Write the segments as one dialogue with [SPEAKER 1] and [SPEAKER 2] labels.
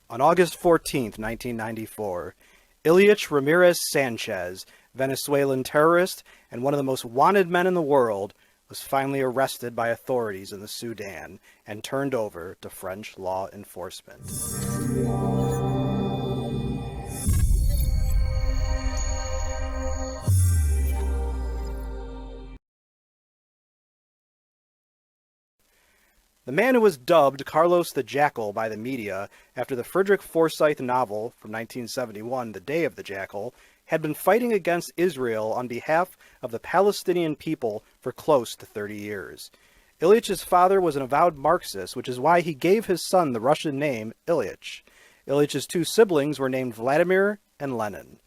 [SPEAKER 1] On August 14, 1994, Ilich Ramirez Sanchez, Venezuelan terrorist and one of the most wanted men in the world, was finally arrested by authorities in the Sudan and turned over to French law enforcement. The man who was dubbed Carlos the Jackal by the media after the Frederick Forsyth novel from 1971, The Day of the Jackal, had been fighting against Israel on behalf of the Palestinian people for close to 30 years. Ilich's father was an avowed Marxist, which is why he gave his son the Russian name Ilich. Ilich's two siblings were named Vladimir and Lenin.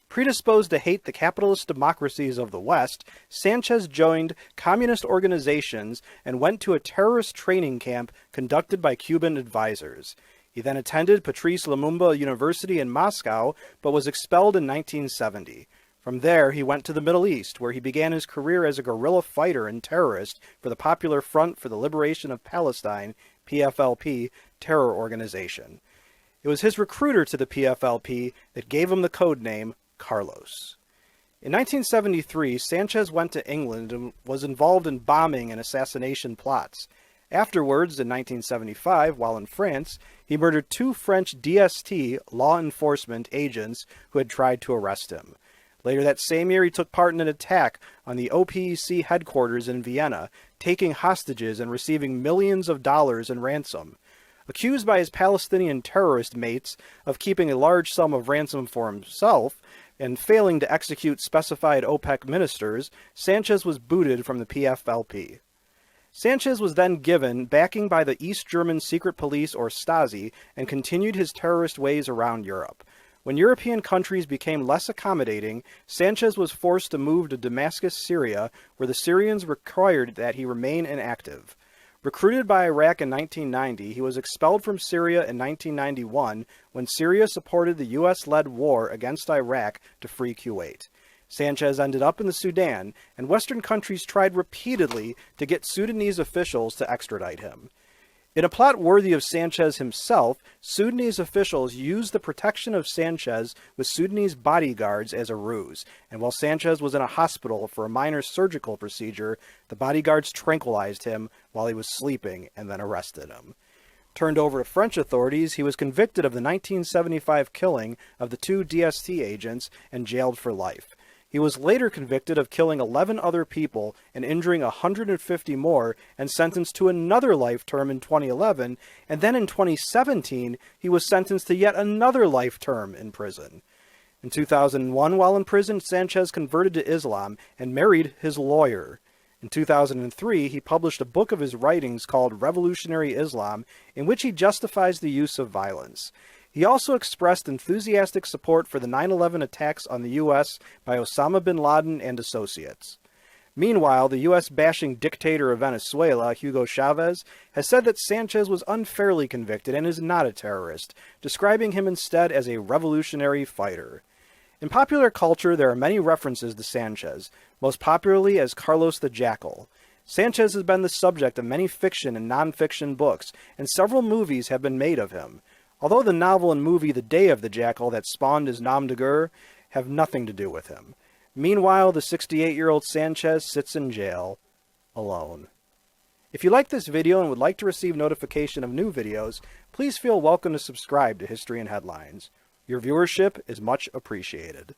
[SPEAKER 1] Predisposed to hate the capitalist democracies of the West, Sanchez joined communist organizations and went to a terrorist training camp conducted by Cuban advisors. He then attended Patrice Lumumba University in Moscow, but was expelled in 1970. From there, he went to the Middle East, where he began his career as a guerrilla fighter and terrorist for the Popular Front for the Liberation of Palestine, PFLP, terror organization. It was his recruiter to the PFLP that gave him the code name Carlos. In 1973, Sanchez went to England and was involved in bombing and assassination plots. Afterwards, in 1975, while in France, he murdered two French DST law enforcement agents who had tried to arrest him. Later that same year, he took part in an attack on the OPEC headquarters in Vienna, taking hostages and receiving millions of dollars in ransom. Accused by his Palestinian terrorist mates of keeping a large sum of ransom for himself and failing to execute specified OPEC ministers, Sanchez was booted from the PFLP. Sanchez was then given backing by the East German secret police, or Stasi, and continued his terrorist ways around Europe. When European countries became less accommodating, Sanchez was forced to move to Damascus, Syria, where the Syrians required that he remain inactive. Recruited by Iraq in 1990, he was expelled from Syria in 1991 when Syria supported the U.S.-led war against Iraq to free Kuwait. Sanchez ended up in the Sudan, and Western countries tried repeatedly to get Sudanese officials to extradite him. In a plot worthy of Sanchez himself, Sudanese officials used the protection of Sanchez with Sudanese bodyguards as a ruse, and while Sanchez was in a hospital for a minor surgical procedure, the bodyguards tranquilized him while he was sleeping and then arrested him. Turned over to French authorities, he was convicted of the 1975 killing of the two DST agents and jailed for life. He was later convicted of killing 11 other people and injuring 150 more and sentenced to another life term in 2011, and then in 2017 he was sentenced to yet another life term in prison. In 2001, while in prison, Sanchez converted to Islam and married his lawyer. In 2003, he published a book of his writings called Revolutionary Islam, in which he justifies the use of violence. He also expressed enthusiastic support for the 9/11 attacks on the U.S. by Osama bin Laden and associates. Meanwhile, the U.S.-bashing dictator of Venezuela, Hugo Chavez, has said that Sanchez was unfairly convicted and is not a terrorist, describing him instead as a revolutionary fighter. In popular culture, there are many references to Sanchez, most popularly as Carlos the Jackal. Sanchez has been the subject of many fiction and non-fiction books, and several movies have been made of him. Although the novel and movie The Day of the Jackal that spawned his nom de guerre have nothing to do with him. Meanwhile, the 68-year-old Sanchez sits in jail, alone. If you like this video and would like to receive notification of new videos, please feel welcome to subscribe to History in Headlines. Your viewership is much appreciated.